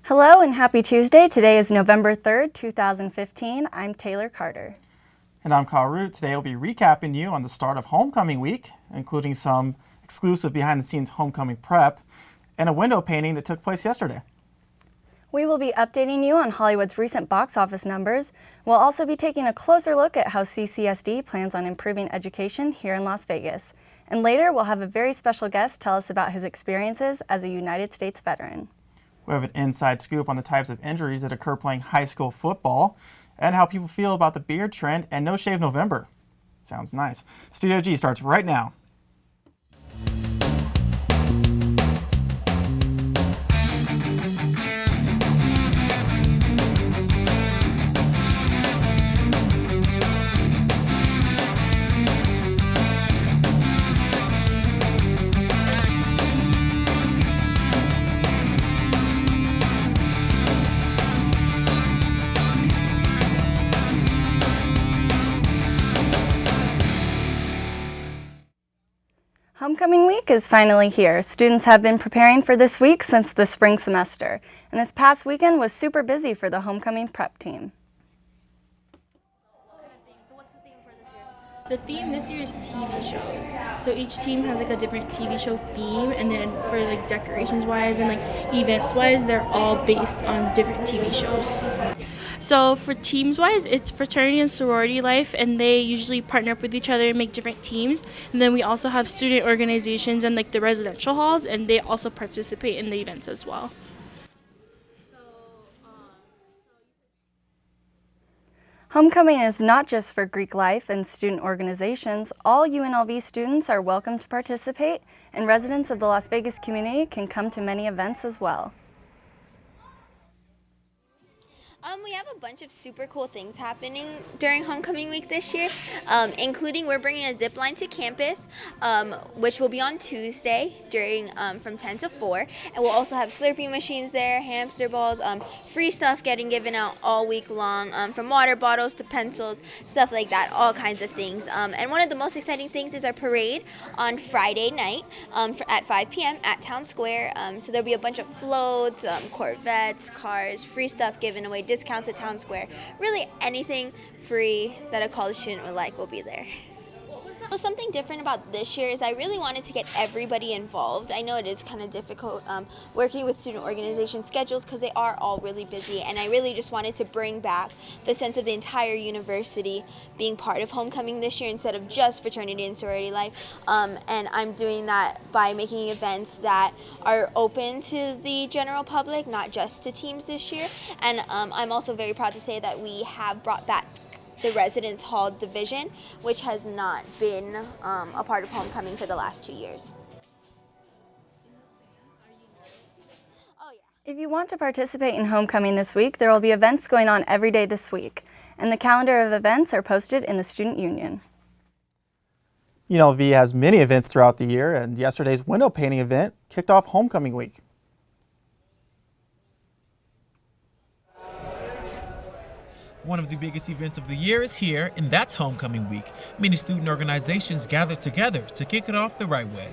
Hello and happy Tuesday. Today is November 3rd, 2015. I'm Taylor Carter. And I'm Kyle Root. Today we'll be recapping you on the start of homecoming week, including some exclusive behind-the-scenes homecoming prep and a window painting that took place yesterday. We will be updating you on Hollywood's recent box office numbers. We'll also be taking a closer look at how CCSD plans on improving education here in Las Vegas. And later, we'll have a very special guest tell us about his experiences as a United States veteran. We have an inside scoop on the types of injuries that occur playing high school football and how people feel about the beard trend and No Shave November. Sounds nice. Studio G starts right now. Homecoming week is finally here. Students have been preparing for this week since the spring semester, and this past weekend was super busy for the homecoming prep team. The theme this year is TV shows. So each team has like a different TV show theme, and then for like decorations wise and like events wise, they're all based on different TV shows. So for teams wise, it's fraternity and sorority life, and they usually partner up with each other and make different teams. And then we also have student organizations and like the residential halls, and they also participate in the events as well. Homecoming is not just for Greek life and student organizations. All UNLV students are welcome to participate, and residents of the Las Vegas community can come to many events as well. We have a bunch of super cool things happening during homecoming week this year, including we're bringing a zip line to campus, which will be on Tuesday during from 10 to 4, and we'll also have Slurpee machines there, hamster balls, free stuff getting given out all week long, from water bottles to pencils, stuff like that, all kinds of things. And one of the most exciting things is our parade on Friday night at 5 p.m. at Town Square. So there'll be a bunch of floats, Corvettes, cars, free stuff given away, discounts at Town Square. Really anything free that a college student would like will be there. So something different about this year is I really wanted to get everybody involved. I know it is kind of difficult working with student organization schedules because they are all really busy, and I really just wanted to bring back the sense of the entire university being part of homecoming this year instead of just fraternity and sorority life. And I'm doing that by making events that are open to the general public, not just to teams this year. And I'm also very proud to say that we have brought back the Residence Hall division, which has not been a part of homecoming for the last 2 years. Oh, yeah. If you want to participate in homecoming this week, there will be events going on every day this week, and the calendar of events are posted in the Student Union. UNLV has many events throughout the year, and yesterday's window painting event kicked off homecoming week. One of the biggest events of the year is here, and that's homecoming week. Many student organizations gathered together to kick it off the right way.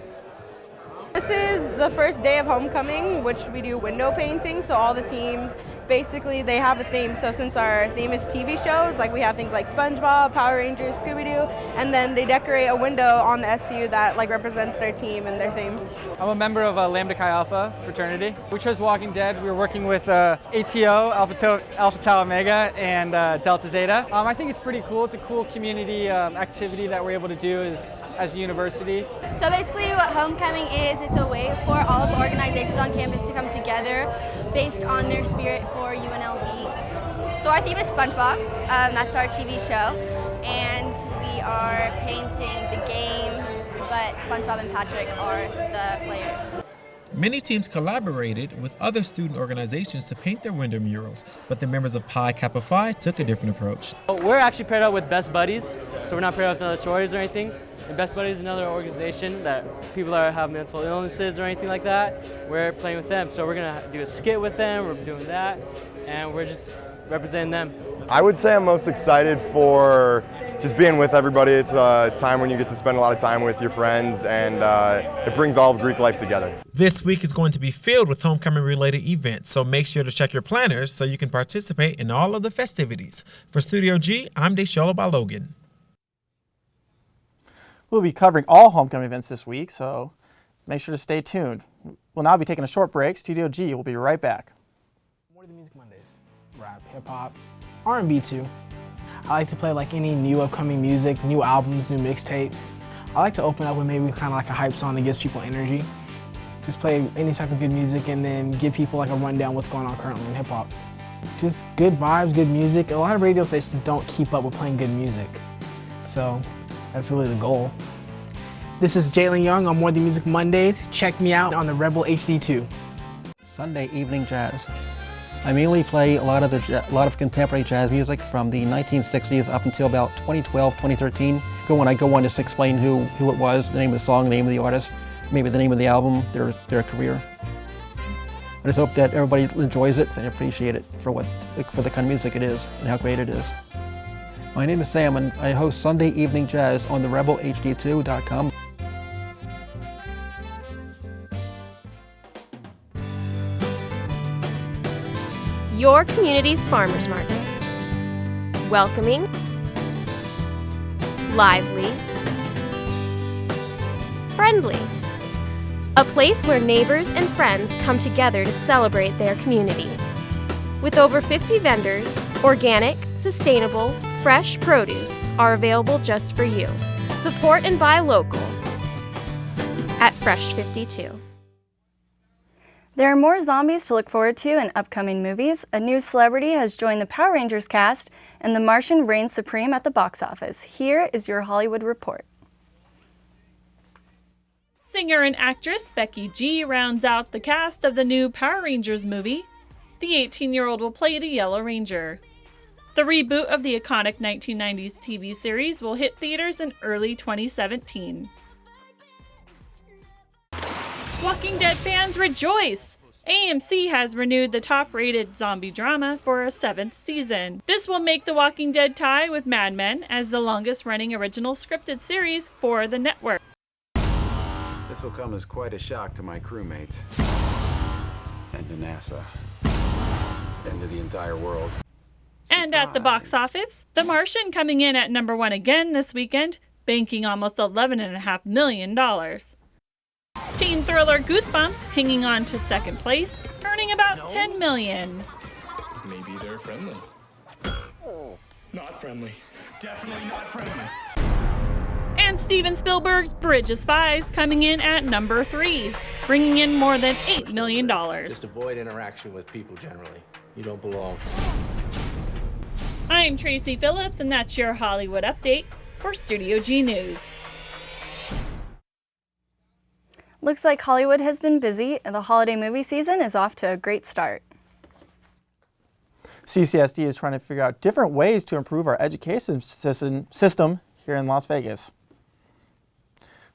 This is the first day of homecoming, which we do window painting. So all the teams, basically they have a theme. So since our theme is TV shows, like we have things like SpongeBob, Power Rangers, Scooby-Doo, and then they decorate a window on the SU that like represents their team and their theme. I'm a member of Lambda Chi Alpha fraternity. We chose Walking Dead. We were working with ATO, Alpha Tau Omega, and Delta Zeta. I think it's pretty cool. It's a cool community activity that we're able to do as a university. So basically what homecoming is, it's a way for all of the organizations on campus to come together based on their spirit for UNLV. So our theme is SpongeBob, that's our TV show, and we are painting the game, but SpongeBob and Patrick are the players. Many teams collaborated with other student organizations to paint their window murals, but the members of Pi Kappa Phi took a different approach. We're actually paired up with Best Buddies, so we're not paired up with other sororities or anything. And Best Buddies is another organization that people that have mental illnesses or anything like that, we're playing with them. So we're gonna do a skit with them, we're doing that, and we're just representing them. I would say I'm most excited for just being with everybody. It's a time when you get to spend a lot of time with your friends, and it brings all of Greek life together. This week is going to be filled with homecoming-related events, so make sure to check your planners so you can participate in all of the festivities. For Studio G, I'm Deshola Balogan. We'll be covering all homecoming events this week, so make sure to stay tuned. We'll now be taking a short break. Studio G will be right back. More of the Music Mondays. Rap, hip-hop, R&B too. I like to play like any new upcoming music, new albums, new mixtapes. I like to open up with maybe kind of like a hype song that gives people energy. Just play any type of good music and then give people like a rundown what's going on currently in hip-hop. Just good vibes, good music. A lot of radio stations don't keep up with playing good music. So that's really the goal. This is Jalen Young on More Than Music Mondays. Check me out on the Rebel HD2. Sunday evening jazz. I mainly play a lot of contemporary jazz music from the 1960s up until about 2012, 2013. When I go on, just explain who it was, the name of the song, the name of the artist, maybe the name of the album, their career. I just hope that everybody enjoys it and appreciate it for the kind of music it is and how great it is. My name is Sam, and I host Sunday Evening Jazz on the rebelhd2.com. Your community's farmers market. Welcoming, lively, friendly. A place where neighbors and friends come together to celebrate their community. With over 50 vendors, organic, sustainable, fresh produce are available just for you. Support and buy local at Fresh 52. There are more zombies to look forward to in upcoming movies. A new celebrity has joined the Power Rangers cast, and The Martian reigns supreme at the box office. Here is your Hollywood report. Singer and actress Becky G rounds out the cast of the new Power Rangers movie. The 18-year-old will play the Yellow Ranger. The reboot of the iconic 1990s TV series will hit theaters in early 2017. Walking Dead fans rejoice! AMC has renewed the top-rated zombie drama for a 7th season. This will make The Walking Dead tie with Mad Men as the longest-running original scripted series for the network. This will come as quite a shock to my crewmates, and to NASA, and to the entire world. And at the box office, The Martian coming in at #1 again this weekend, banking almost $11.5 million. Teen thriller Goosebumps hanging on to second place, earning about $10 million. Maybe they're friendly. Not friendly. Definitely not friendly. And Steven Spielberg's Bridge of Spies coming in at #3, bringing in more than $8 million. Just avoid interaction with people generally. You don't belong. I'm Tracy Phillips, and that's your Hollywood update for Studio G News. Looks like Hollywood has been busy, and the holiday movie season is off to a great start. CCSD is trying to figure out different ways to improve our education system here in Las Vegas.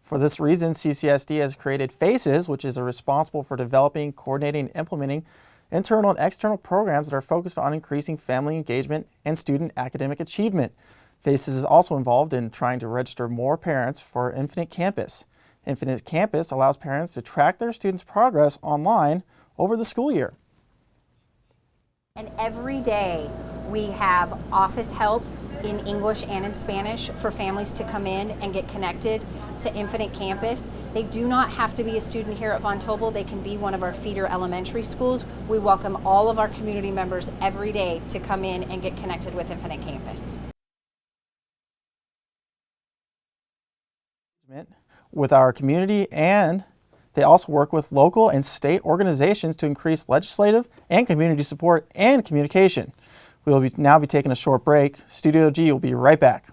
For this reason, CCSD has created FACES, which is responsible for developing, coordinating, and implementing internal and external programs that are focused on increasing family engagement and student academic achievement. FACES is also involved in trying to register more parents for Infinite Campus. Infinite Campus allows parents to track their students' progress online over the school year. And every day we have office help in English and in Spanish for families to come in and get connected to Infinite Campus. They do not have to be a student here at Von Tobel. They can be one of our feeder elementary schools. We welcome all of our community members every day to come in and get connected with Infinite Campus. With our community, and they also work with local and state organizations to increase legislative and community support and communication. We will now be taking a short break. Studio G will be right back.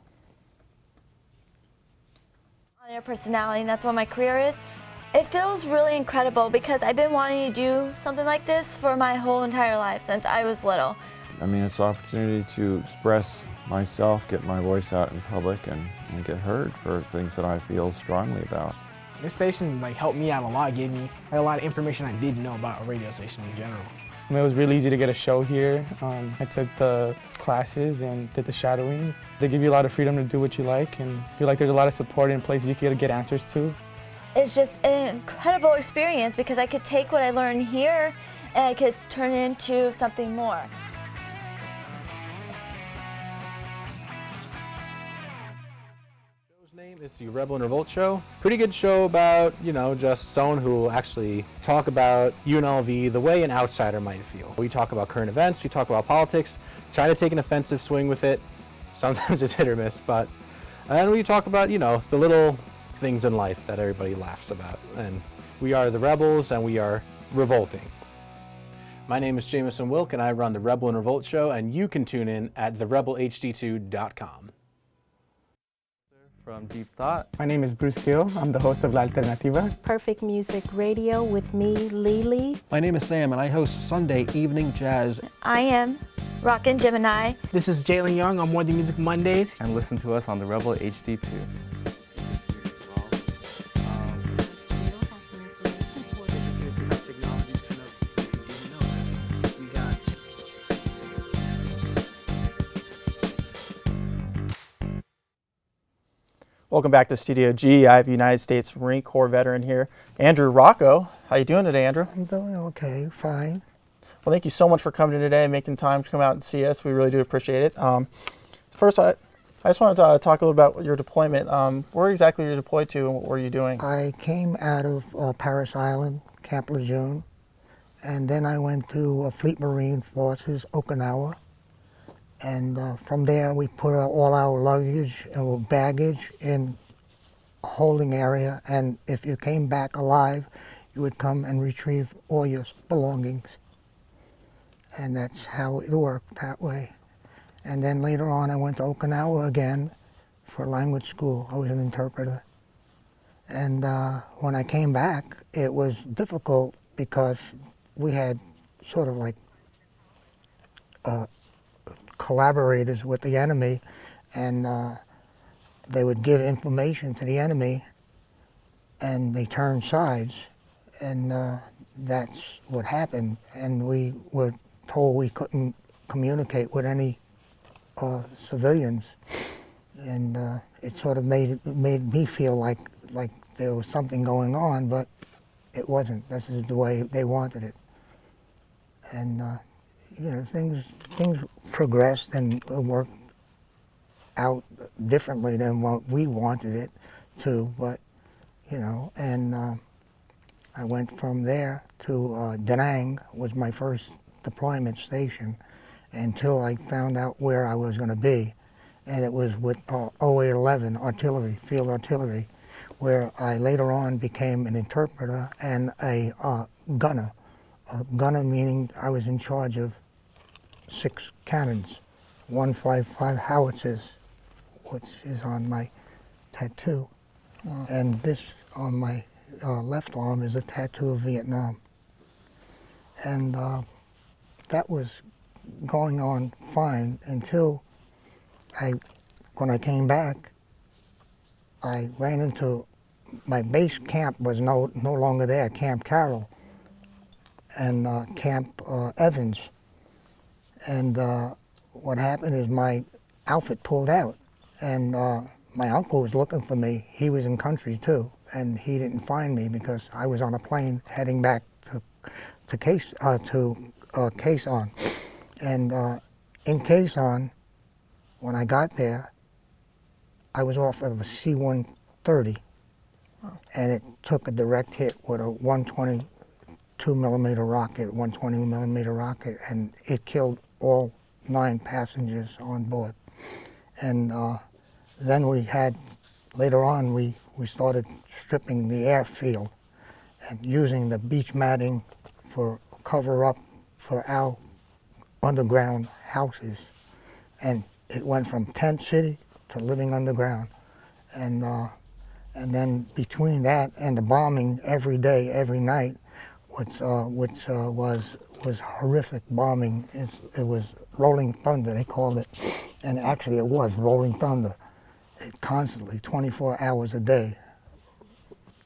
On your personality, and that's what my career is. It feels really incredible because I've been wanting to do something like this for my whole entire life since I was little. I mean, it's an opportunity to express myself, get my voice out in public, and get heard for things that I feel strongly about. This station helped me out a lot, gave me a lot of information I didn't know about a radio station in general. It was really easy to get a show here. I took the classes and did the shadowing. They give you a lot of freedom to do what you like, and I feel like there's a lot of support in places you can get answers to. It's just an incredible experience because I could take what I learned here and I could turn it into something more. Name is the Rebel and Revolt Show. Pretty good show about, just someone who will actually talk about UNLV the way an outsider might feel. We talk about current events, we talk about politics, try to take an offensive swing with it. Sometimes it's hit or miss, and we talk about, the little things in life that everybody laughs about. And we are the Rebels and we are revolting. My name is Jameson Wilk and I run the Rebel and Revolt Show, and you can tune in at therebelhd2.com. From Deep Thought. My name is Bruce Gill. I'm the host of La Alternativa. Perfect Music Radio with me, Lily. My name is Sam and I host Sunday Evening Jazz. I am Rockin' Gemini. This is Jalen Young on More Than Music Mondays. And listen to us on the Rebel HD2. Welcome back to Studio G. I have United States Marine Corps veteran here, Andrew Rocco. How you doing today, Andrew? I'm doing okay, fine. Well, thank you so much for coming in today and making time to come out and see us. We really do appreciate it. First, I just wanted to talk a little about your deployment. Where exactly you're deployed to and what were you doing? I came out of Paris Island, Camp Lejeune, and then I went to Fleet Marine Forces, Okinawa. And from there, we put all our luggage and baggage in a holding area. And if you came back alive, you would come and retrieve all your belongings. And that's how it worked that way. And then later on, I went to Okinawa again for language school. I was an interpreter. And when I came back, it was difficult because we had sort of like collaborators with the enemy, and they would give information to the enemy and they turned sides, and that's what happened. And we were told we couldn't communicate with any civilians, and it sort of made me feel like there was something going on, but it wasn't. This is the way they wanted it. And things progressed and worked out differently than what we wanted it to, but and I went from there to Da Nang, was my first deployment station, until I found out where I was going to be, and it was with 0811 artillery, field artillery, where I later on became an interpreter and a gunner. Gunner meaning I was in charge of 6 cannons, 155 howitzers, which is on my tattoo. And this on my left arm is a tattoo of Vietnam. And that was going on fine until when I came back, I ran into, my base camp was no longer there, Camp Carroll and Camp Evans. And what happened is my outfit pulled out, and my uncle was looking for me. He was in country too, and he didn't find me because I was on a plane heading back to Quezon. And in Quezon, when I got there, I was off of a C-130, and it took a direct hit with a 122 millimeter rocket, 120 millimeter rocket, and it killed all 9 passengers on board. And then we had, later on, we started stripping the airfield and using the beach matting for cover up for our underground houses. And it went from tent city to living underground. And then between that and the bombing every day, every night, which was horrific bombing. It was rolling thunder, they called it. And actually it was rolling thunder. Constantly, 24 hours a day.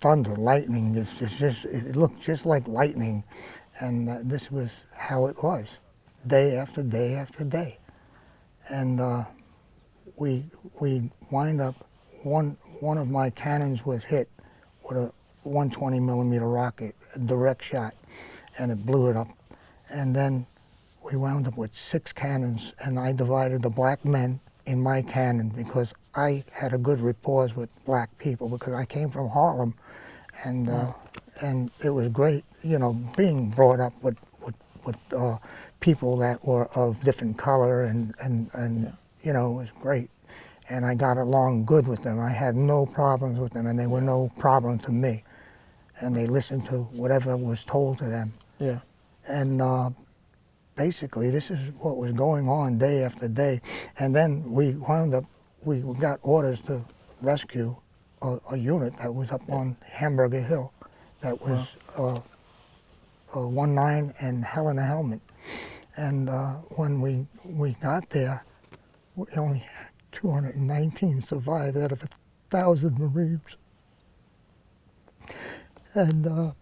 Thunder, lightning, it looked just like lightning. And this was how it was, day after day after day. And we wind up, one of my cannons was hit with a 120 millimeter rocket, a direct shot, and it blew it up. And then we wound up with 6 cannons, and I divided the black men in my cannon because I had a good rapport with black people because I came from Harlem, and it was great, you know, being brought up with people that were of different color, and you know, it was great. And I got along good with them. I had no problems with them, and they were no problem to me. And they listened to whatever was told to them. Yeah. And basically, this is what was going on day after day. And then we wound up, we got orders to rescue a unit that was up on Hamburger Hill that was 19 and Hell in a Helmet. And when we got there, we only had 219 survived out of 1,000 Marines. And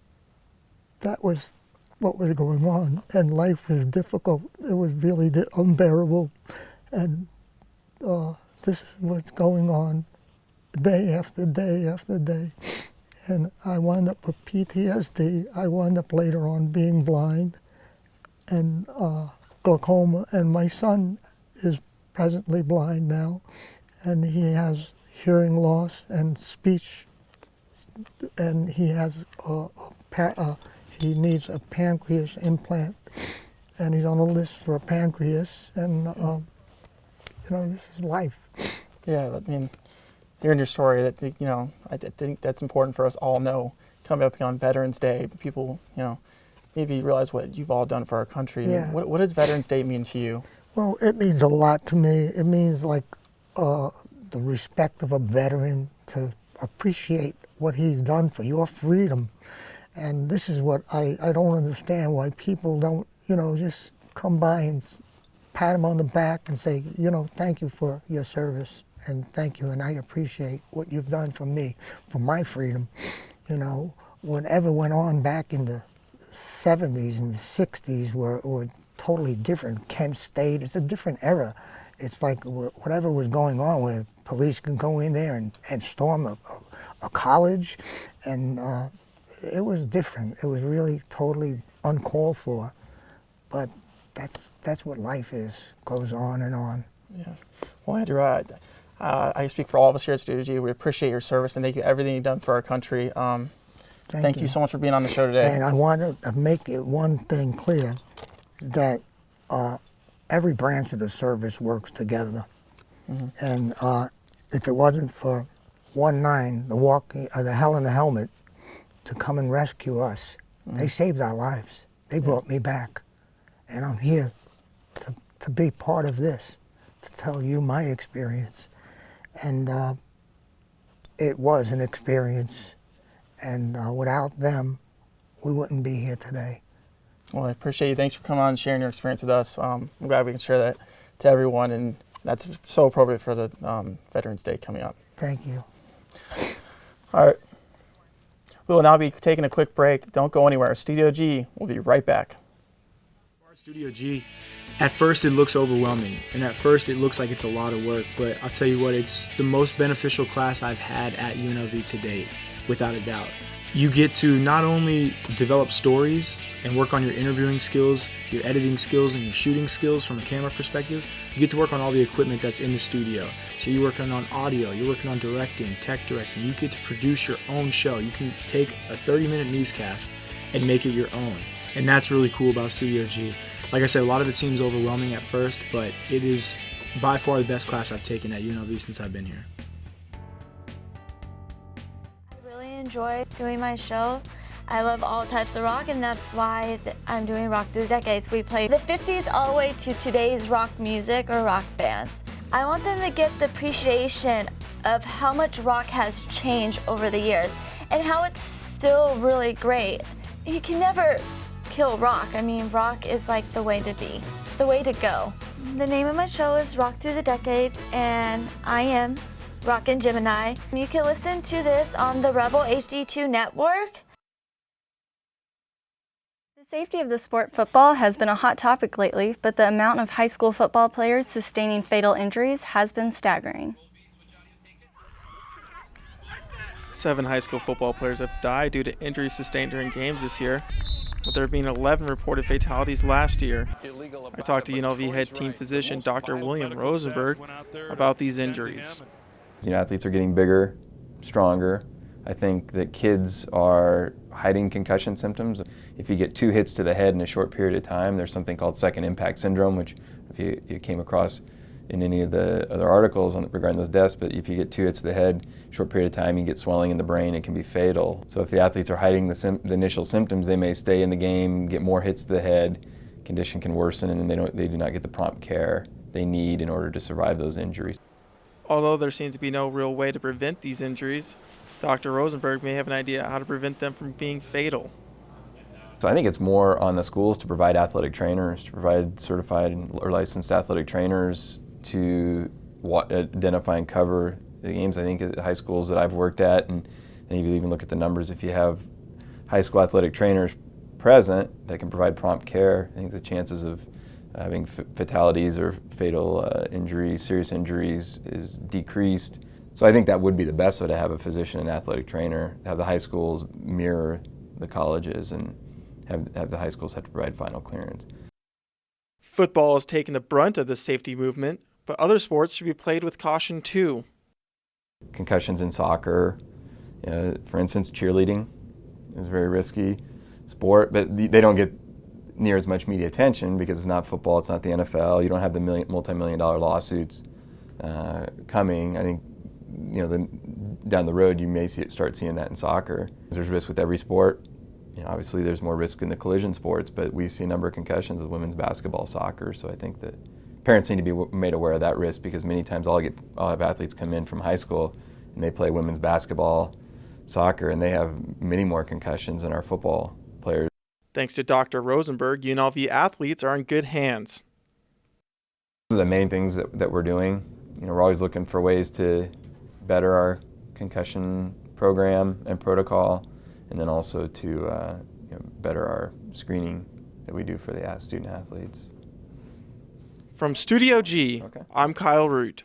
that was what was going on, and life was difficult. It was really unbearable, and this is what's going on day after day after day. And I wound up with PTSD. I wound up later on being blind and glaucoma, and my son is presently blind now, and he has hearing loss and speech, and he has he needs a pancreas implant, and he's on a list for a pancreas, and you know, this is life. Yeah, I mean, hearing your story, that, you know, I think that's important for us all to know. Coming up on Veterans Day, people, you know, maybe realize what you've all done for our country. Yeah. What does Veterans Day mean to you? Well, it means a lot to me. It means like the respect of a veteran, to appreciate what he's done for your freedom. And this is what I don't understand, why people don't, you know, just come by and pat him on the back and say, you know, thank you for your service, and thank you, and I appreciate what you've done for me, for my freedom. You know, whatever went on back in the 70s and the 60s were totally different. Kent State, it's a different era. It's like whatever was going on, where police can go in there and storm a college, and it was different. It was really totally uncalled for, but that's what life is. Goes on and on. Yes. Well, Andrew, I speak for all of us here at Studio G. We appreciate your service, and thank you for everything you've done for our country. Thank you so much for being on the show today. And I want to make it one thing clear, that every branch of the service works together. Mm-hmm. And if it wasn't for 19, the Hell in the Helmet, to come and rescue us, they saved our lives. They brought me back. And I'm here to be part of this, to tell you my experience. And it was an experience, and without them, we wouldn't be here today. Well, I appreciate you. Thanks for coming on and sharing your experience with us. I'm glad we can share that to everyone, and that's so appropriate for the Veterans Day coming up. Thank you. All right. We will now be taking a quick break. Don't go anywhere. Studio G will be right back. Studio G, at first it looks overwhelming, and at first it looks like it's a lot of work, but I'll tell you what, it's the most beneficial class I've had at UNLV to date, without a doubt. You get to not only develop stories and work on your interviewing skills, your editing skills, and your shooting skills from a camera perspective, you get to work on all the equipment that's in the studio. So you're working on audio, you're working on directing, tech directing. You get to produce your own show. You can take a 30-minute newscast and make it your own. And that's really cool about Studio G. Like I said, a lot of it seems overwhelming at first, but it is by far the best class I've taken at UNLV since I've been here. I really enjoy doing my show. I love all types of rock, and that's why I'm doing Rock Through the Decades. We play the 50s all the way to today's rock music or rock bands. I want them to get the appreciation of how much rock has changed over the years and how it's still really great. You can never kill rock. I mean, rock is like the way to be, the way to go. The name of my show is Rock Through the Decades, and I am Rockin' Gemini. You can listen to this on the Rebel HD2 network. Safety of the sport football has been a hot topic lately, but the amount of high school football players sustaining fatal injuries has been staggering. 7 high school football players have died due to injuries sustained during games this year, with there being 11 reported fatalities last year. I talked to UNLV head team physician Dr. William Rosenberg about these injuries. Athletes are getting bigger, stronger. I think that kids are hiding concussion symptoms. If you get 2 hits to the head in a short period of time, there's something called second impact syndrome, which if you came across in any of the other articles regarding those deaths, but if you get 2 hits to the head, short period of time, you get swelling in the brain, it can be fatal. So if the athletes are hiding the initial symptoms, they may stay in the game, get more hits to the head, condition can worsen, and they do not get the prompt care they need in order to survive those injuries. Although there seems to be no real way to prevent these injuries, Dr. Rosenberg may have an idea how to prevent them from being fatal. So I think it's more on the schools to provide athletic trainers, to provide certified or licensed athletic trainers to identify and cover the games. I think at the high schools that I've worked at, and if you even look at the numbers, if you have high school athletic trainers present that can provide prompt care, I think the chances of having fatalities or fatal injuries, serious injuries is decreased. So I think that would be the best way, to have a physician and athletic trainer, have the high schools mirror the colleges, and have the high schools have to provide final clearance. Football has taken the brunt of the safety movement, but other sports should be played with caution too. Concussions in soccer, for instance, cheerleading is a very risky sport, but they don't get near as much media attention because it's not football, it's not the NFL. You don't have the multi-million-dollar lawsuits coming. I think down the road you may start seeing that in soccer. There's risk with every sport. Obviously there's more risk in the collision sports, but we see a number of concussions with women's basketball, soccer. So I think that parents need to be made aware of that risk, because many times I'll have athletes come in from high school and they play women's basketball, soccer, and they have many more concussions than our football players. Thanks to Dr. Rosenberg, UNLV athletes are in good hands. Those are the main things that we're doing. We're always looking for ways to better our concussion program and protocol, and then also to better our screening that we do for the student athletes. From Studio G, I'm Kyle Root.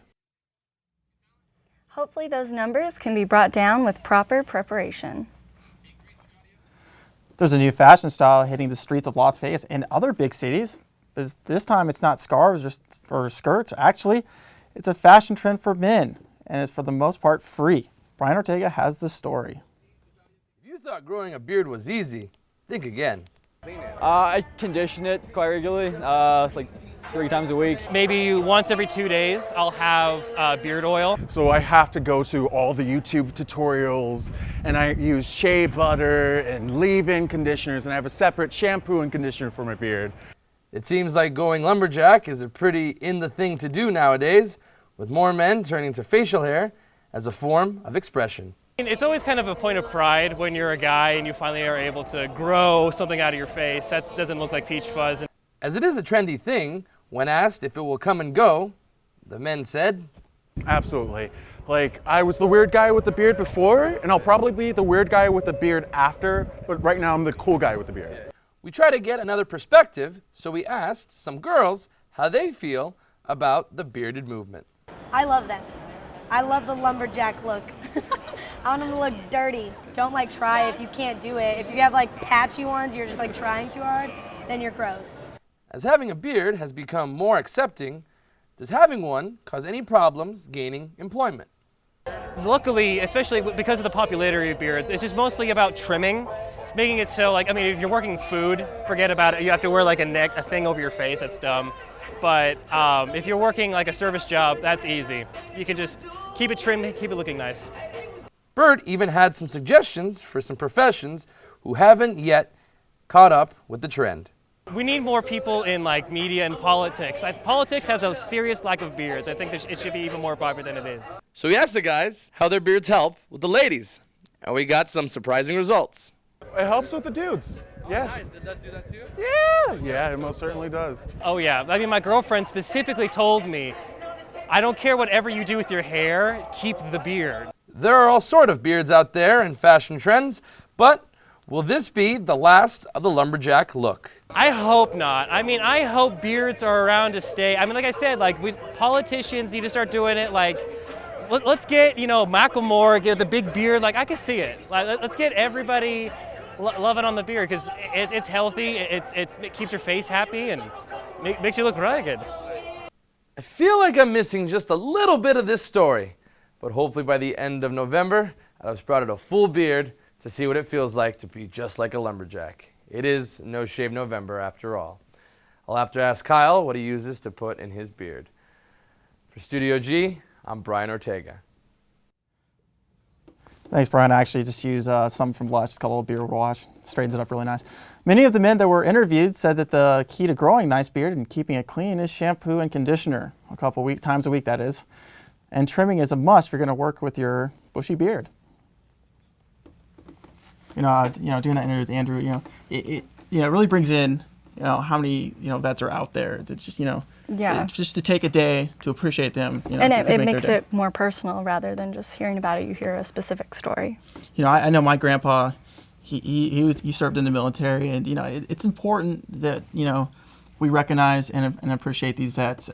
Hopefully those numbers can be brought down with proper preparation. There's a new fashion style hitting the streets of Las Vegas and other big cities. This time it's not scarves or skirts. Actually, it's a fashion trend for men, and it's for the most part free. Brian Ortega has the story. If you thought growing a beard was easy, think again. I condition it quite regularly, like 3 times a week. Maybe once every 2 days, I'll have beard oil. So I have to go to all the YouTube tutorials, and I use shea butter and leave-in conditioners, and I have a separate shampoo and conditioner for my beard. It seems like going lumberjack is a pretty in the thing to do nowadays, with more men turning to facial hair as a form of expression. It's always kind of a point of pride when you're a guy and you finally are able to grow something out of your face that doesn't look like peach fuzz. As it is a trendy thing, when asked if it will come and go, the men said, absolutely. Like, I was the weird guy with the beard before, and I'll probably be the weird guy with the beard after, but right now I'm the cool guy with the beard. We try to get another perspective, so we asked some girls how they feel about the bearded movement. I love that. I love the lumberjack look. I want them to look dirty. Don't try if you can't do it. If you have patchy ones, you're just trying too hard, then you're gross. As having a beard has become more accepting, does having one cause any problems gaining employment? Luckily, especially because of the popularity of beards, it's just mostly about trimming. It's making it so, if you're working food, forget about it. You have to wear a thing over your face. That's dumb. But if you're working a service job, that's easy. You can just keep it trimmed, keep it looking nice. Bert even had some suggestions for some professions who haven't yet caught up with the trend. We need more people in media and politics. Politics has a serious lack of beards. I think it should be even more popular than it is. So we asked the guys how their beards help with the ladies, and we got some surprising results. It helps with the dudes. Yeah. Nice. Did that do that too? Yeah, it most certainly does. Oh yeah, my girlfriend specifically told me, I don't care whatever you do with your hair, keep the beard. There are all sorts of beards out there and fashion trends, but Will this be the last of the lumberjack look? I hope not. I mean, I hope beards are around to stay. I mean, like I said, like politicians need to start doing it. Like, let's get, you know, Macklemore, get the big beard. Like, I can see it. Like, let's get everybody loving on the beard because it's healthy. It keeps your face happy and makes you look really good. I feel like I'm missing just a little bit of this story, but hopefully by the end of November, I'll have sprouted a full beard to see what it feels like to be just like a lumberjack. It is No Shave November after all. I'll have to ask Kyle what he uses to put in his beard. For Studio G, I'm Brian Ortega. Thanks, Brian. I actually just use something from Lush. It's called a little beard wash. Straightens it up really nice. Many of the men that were interviewed said that the key to growing a nice beard and keeping it clean is shampoo and conditioner, a couple times a week, that is. And trimming is a must if you're going to work with your bushy beard. Doing that interview with Andrew, it really brings in, how many, vets are out there. It's just, it's just to take a day to appreciate them. And it makes it more personal rather than just hearing about it. You hear a specific story. I know my grandpa, he served in the military, and it's important that we recognize and appreciate these vets.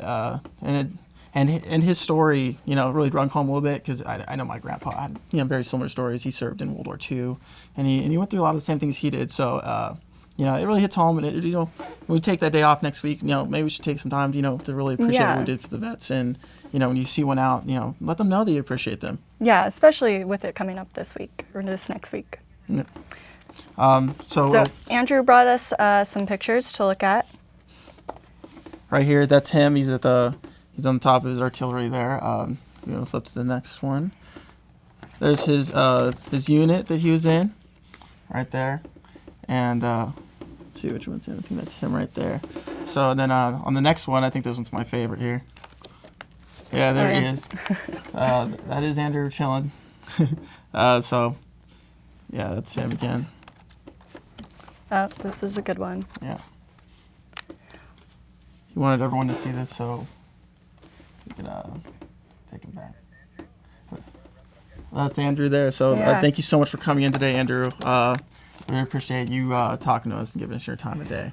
And his story, really drunk home a little bit because I know my grandpa had very similar stories. He served in World War II, and he went through a lot of the same things he did. So it really hits home. And when we take that day off next week, maybe we should take some time, to really appreciate what we did for the vets. And when you see one out, let them know that you appreciate them. Yeah, especially with it coming up this week or this next week. Yeah. So Andrew brought us some pictures to look at. Right here, that's him. He's on the top of his artillery there. Flip to the next one. There's his unit that he was in, right there. And see which one's in. I think that's him right there. So then on the next one, I think this one's my favorite here. Yeah, there he is. That is Andrew chilling. So yeah, that's him again. This is a good one. Yeah. He wanted everyone to see this, so we could take him back. That's Andrew there. So thank you so much for coming in today, Andrew. We appreciate you talking to us and giving us your time of day.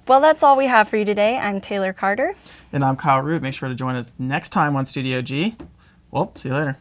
Well, that's all we have for you today. I'm Taylor Carter. And I'm Kyle Root. Make sure to join us next time on Studio G. Well, see you later.